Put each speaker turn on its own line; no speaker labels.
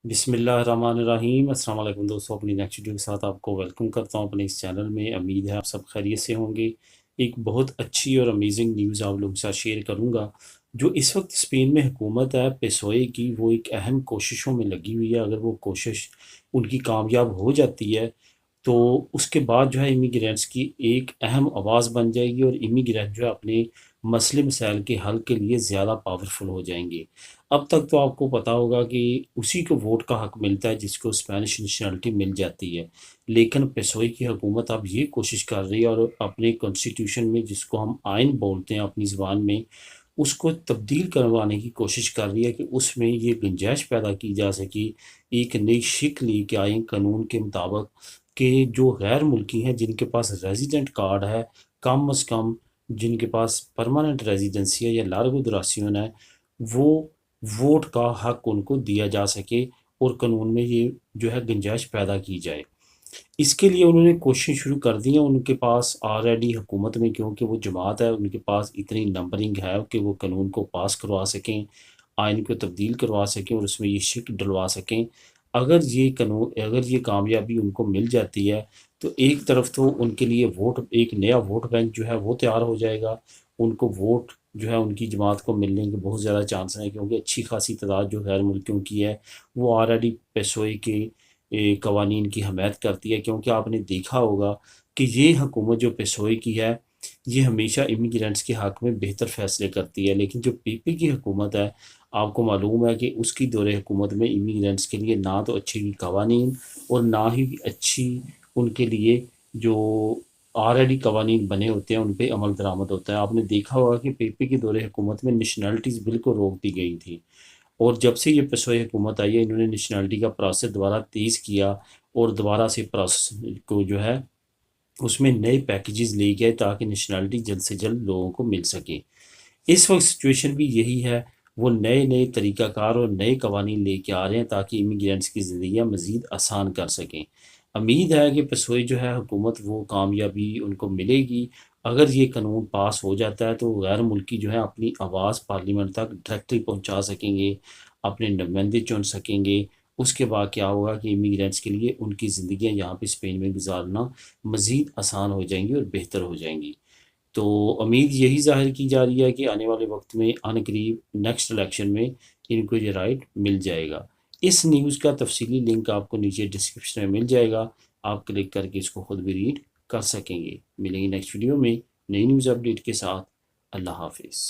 بسم اللہ الرحمن الرحیم۔ السلام علیکم دوستوں، اپنی نیکسٹ ویڈیو کے ساتھ آپ کو ویلکم کرتا ہوں اپنے اس چینل میں۔ امید ہے آپ سب خیریت سے ہوں گے۔ ایک بہت اچھی اور امیزنگ نیوز آپ لوگوں کے ساتھ شیئر کروں گا۔ جو اس وقت اسپین میں حکومت ہے پیسوئے کی، وہ ایک اہم کوششوں میں لگی ہوئی ہے۔ اگر وہ کوشش ان کی کامیاب ہو جاتی ہے تو اس کے بعد جو ہے امیگرینٹس کی ایک اہم آواز بن جائے گی، اور امیگرینٹ جو ہے اپنے مسئلے مسائل کے حل کے لیے زیادہ پاورفل ہو جائیں گے۔ اب تک تو آپ کو پتا ہوگا کہ اسی کو ووٹ کا حق ملتا ہے جس کو اسپینش نیشنلٹی مل جاتی ہے، لیکن پیسوئی کی حکومت اب یہ کوشش کر رہی ہے اور اپنے کانسٹیٹیوشن میں، جس کو ہم آئین بولتے ہیں اپنی زبان میں، اس کو تبدیل کروانے کی کوشش کر رہی ہے کہ اس میں یہ گنجائش پیدا کی جا سکے، ایک نئی شکل لے کے آئیں قانون کے مطابق، کہ جو غیر ملکی ہیں جن کے پاس ریزیڈنٹ کارڈ ہے، کم از کم جن کے پاس پرماننٹ ریزیڈنسی ہے یا لارگو دراسیون ہے، وہ ووٹ کا حق ان کو دیا جا سکے، اور قانون میں یہ جو ہے گنجائش پیدا کی جائے۔ اس کے لیے انہوں نے کوششیں شروع کر دی ہیں۔ ان کے پاس آلریڈی حکومت میں، کیونکہ وہ جماعت ہے، ان کے پاس اتنی نمبرنگ ہے کہ وہ قانون کو پاس کروا سکیں، آئین کو تبدیل کروا سکیں اور اس میں یہ شک ڈلوا سکیں۔ اگر یہ کامیابی ان کو مل جاتی ہے تو ایک طرف تو ان کے لیے ایک نیا ووٹ بینک جو ہے وہ تیار ہو جائے گا۔ ان کو ووٹ جو ہے ان کی جماعت کو ملنے کے بہت زیادہ چانس ہیں، کیونکہ اچھی خاصی تعداد جو غیر ملکیوں کی ہے وہ آلریڈی پیسوئے کے قوانین کی حمایت کرتی ہے۔ کیونکہ آپ نے دیکھا ہوگا کہ یہ حکومت جو پیسوئے کی ہے، یہ ہمیشہ امیگرینٹس کے حق میں بہتر فیصلے کرتی ہے، لیکن جو پی پی کی حکومت ہے، آپ کو معلوم ہے کہ اس کی دور حکومت میں امیگرینٹس کے لیے نہ تو اچھی قوانین اور نہ ہی اچھی ان کے لیے جو آلریڈی قوانین بنے ہوتے ہیں ان پہ عمل درآمد ہوتا ہے۔ آپ نے دیکھا ہوگا کہ پی پی کے دور حکومت میں نیشنلٹیز بالکل روک دی گئی تھی، اور جب سے یہ پیسوئے حکومت آئی ہے، انہوں نے نیشنلٹی کا پروسیس دوبارہ تیز کیا، اور دوبارہ سے پروسیس کو جو ہے اس میں نئے پیکیجز لے گئے تاکہ نیشنلٹی جلد سے جلد لوگوں کو مل سکے۔ اس وقت سچویشن بھی یہی ہے، وہ نئے نئے طریقہ کار اور نئے قوانین لے کے آ رہے ہیں تاکہ امیگرینٹس کی زندگیاں مزید آسان کر سکیں۔ امید ہے کہ پیسوئے جو ہے حکومت، وہ کامیابی ان کو ملے گی۔ اگر یہ قانون پاس ہو جاتا ہے تو غیر ملکی جو ہے اپنی آواز پارلیمنٹ تک ڈائریکٹلی پہنچا سکیں گے، اپنے نمائندے چن سکیں گے۔ اس کے بعد کیا ہوگا کہ امیگرینٹس کے لیے ان کی زندگیاں یہاں پہ اسپین میں گزارنا مزید آسان ہو جائیں گی اور بہتر ہو جائیں گی۔ تو امید یہی ظاہر کی جا رہی ہے کہ آنے والے وقت میں عنقریب نیکسٹ الیکشن میں ان کو یہ رائٹ مل جائے گا۔ اس نیوز کا تفصیلی لنک آپ کو نیچے ڈسکرپشن میں مل جائے گا، آپ کلک کر کے اس کو خود بھی ریڈ کر سکیں گے۔ ملیں گے نیکسٹ ویڈیو میں نئی نیوز اپڈیٹ کے ساتھ۔ اللہ حافظ۔